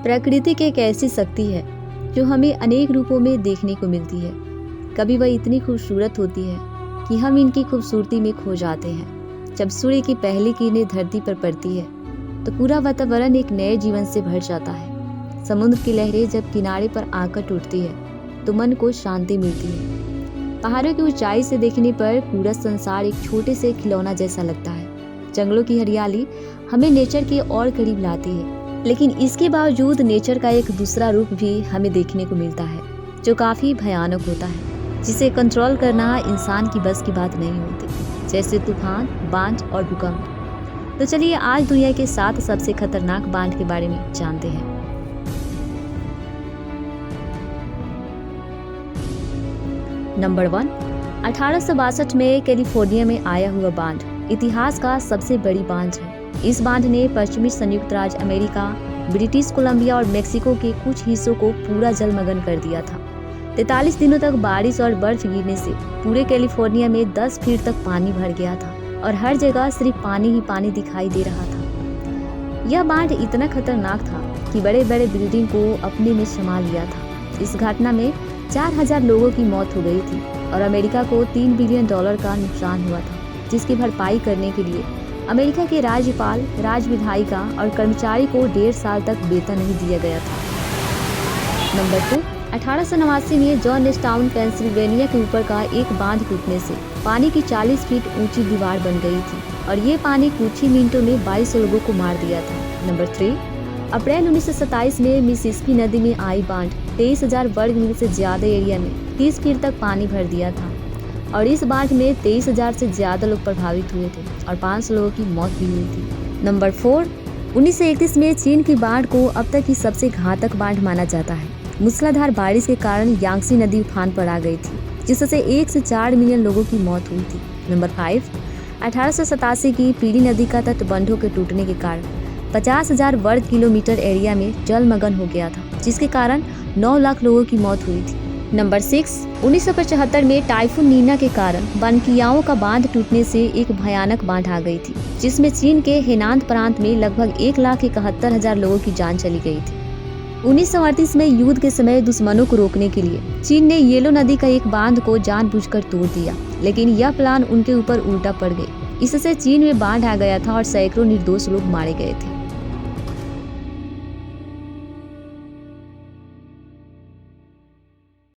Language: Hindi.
प्रकृति की एक ऐसी शक्ति है जो हमें अनेक रूपों में देखने को मिलती है। कभी वह इतनी खूबसूरत होती है कि हम इनकी खूबसूरती में खो जाते हैं। जब सूर्य की पहली किरणें धरती पर पड़ती है तो पूरा वातावरण एक नए जीवन से भर जाता है। समुद्र की लहरें जब किनारे पर आकर टूटती है तो मन को शांति मिलती है। पहाड़ों की ऊंचाई से देखने पर पूरा संसार एक छोटे से खिलौना जैसा लगता है। जंगलों की हरियाली हमें नेचर के और करीब लाती है, लेकिन इसके बावजूद नेचर का एक दूसरा रूप भी हमें देखने को मिलता है जो काफी भयानक होता है, जिसे कंट्रोल करना इंसान की बस की बात नहीं होती, जैसे तूफान, बांझ और भूकंप। तो चलिए आज दुनिया के 7 सबसे खतरनाक बांध के बारे में जानते हैं। नंबर 1, 1862 में कैलिफोर्निया में आया हुआ बांध इतिहास का सबसे बड़ी बांध है। इस बांध ने पश्चिमी संयुक्त राज्य अमेरिका, ब्रिटिश कोलंबिया और मेक्सिको के कुछ हिस्सों को पूरा जलमग्न कर दिया था। 43 दिनों तक बारिश और बर्फ गिरने से पूरे कैलिफोर्निया में 10 फीट तक पानी भर गया था और हर जगह सिर्फ पानी ही पानी दिखाई दे रहा था। यह बांध इतना खतरनाक था कि बड़े बड़े बिल्डिंग को अपने में समा लिया था। इस घटना में 4000 लोगों की मौत हो गई थी और अमेरिका को $3 बिलियन का नुकसान हुआ था, जिसकी भरपाई करने के लिए अमेरिका के राज्यपाल, राज्य विधायिका और कर्मचारी को 1.5 साल तक वेतन नहीं दिया गया था। नंबर 2, 1889 में जॉर्जटाउन, पेंसिल्वेनिया के ऊपर का एक बांध टूटने से पानी की 40 फीट ऊंची दीवार बन गई थी और ये पानी कुछ ही मिनटों में 22 लोगों को मार दिया था। नंबर 3, अप्रैल 1927 में मिसिसिपी नदी में आई बांध 23,000 वर्ग मील से ज्यादा एरिया में 30 फीट तक पानी भर दिया था और इस बांध में 23,000 से ज्यादा लोग प्रभावित हुए थे और 500 लोगों की मौत भी हुई थी। नंबर 4, 1931 में चीन की बाढ़ को अब तक की सबसे घातक बाढ़ माना जाता है। मूसलाधार बारिश के कारण यांगसी नदी उफान पर आ गई थी, जिससे 1 से 4 मिलियन लोगों की मौत हुई थी। नंबर 5, 1887 की पीली नदी का तटबंधों के टूटने के कारण 50,000 वर्ग किलोमीटर एरिया में जलमग्न हो गया था, जिसके कारण 9 लाख लोगों की मौत हुई थी। नंबर 6, 1975 में टाइफून नीना के कारण बनकियाओं का बांध टूटने से एक भयानक बाढ़ आ गई थी, जिसमें चीन के हेनान प्रांत में लगभग 1,71,000 लोगों की जान चली गई थी। 1938 में युद्ध के समय दुश्मनों को रोकने के लिए चीन ने येलो नदी का एक बांध को जानबूझकर तोड़ दिया, लेकिन यह प्लान उनके ऊपर उल्टा पड़ गई। इससे चीन में बाढ़ आ गया था और सैकड़ों निर्दोष लोग मारे गए थे।